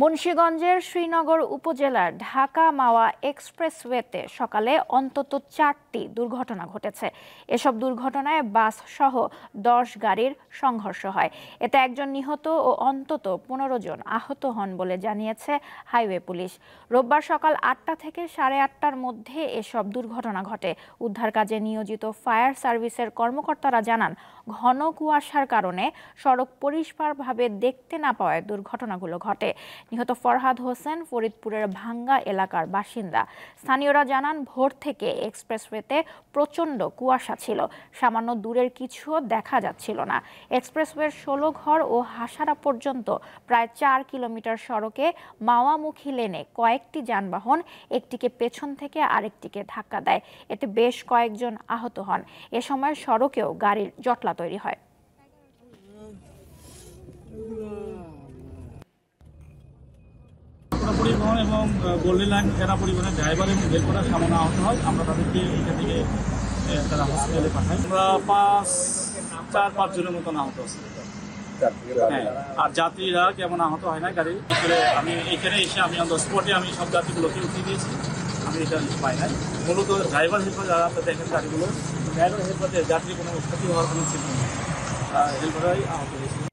মুন্সিগঞ্জের শ্রীনগর উপজেলার ঢাকা-মাওয়া এক্সপ্রেসওয়েতে সকালে অন্তত 4টি দুর্ঘটনা ঘটেছে। এসব দুর্ঘটনায় বাসসহ 10 গাড়ির সংঘর্ষ হয়। এতে একজন নিহত ও অন্তত 15 জন আহত হন বলে জানিয়েছে হাইওয়ে পুলিশ। রোববার সকাল 8টা থেকে 8:30টার মধ্যে এসব দুর্ঘটনা ঘটে। উদ্ধার কাজে নিয়োজিত ফায়ার সার্ভিসের কর্মকর্তারা জানান, ঘন কুয়াশার কারণে সড়ক পরিষ্কারভাবে দেখতে না পাওয়ায় দুর্ঘটনাগুলো ঘটে। নিহত ফরহাদ হোসেন ফরিদপুরের ভাঙ্গা এলাকার বাসিন্দা। স্থানীয়রা জানান, ভোর থেকে এক্সপ্রেসওয়েতে প্রচণ্ড কুয়াশা ছিল, সামান্য দূরের কিছুও দেখা যাচ্ছিল না। এক্সপ্রেসওয়ের 16 ঘর ও হাসারা পর্যন্ত প্রায় 4 কিলোমিটার সড়কে মাওয়ামুখী লেনে কয়েকটি যানবাহন একটিকে পেছন থেকে আরেকটিকে ধাক্কা দেয়। এতে বেশ কয়েকজন আহত হন। এ সময় সড়কেও গাড়ির জটলা তৈরি হয়। পরিবহন এবং গোল্ডেন লাইন এরা পরিবহনের ড্রাইভার এবং হেল্পাররা সামান্য আহত হয়। আমরা তাদেরকে এখান থেকে তারা হসপিটালে পাঠাই। আমরা 4-5 জনের মতন আহত আছে। হ্যাঁ, আর যাত্রীরা কেমন আহত হয় না গাড়ি। আমি এখানে এসে আমি অন দ্য স্পটে আমি সব যাত্রীগুলোকে উঠিয়ে দিয়েছি। আমি এটা পাই নাই। মূলত ড্রাইভার হেল্পার যারা আপনার দেখেন গাড়িগুলো, ড্রাইভার হেল্পারদের যাত্রী কোনো ক্ষতি হওয়ার কোনো চিন্তা নেই, হেল্পাররাই আহত হয়েছে।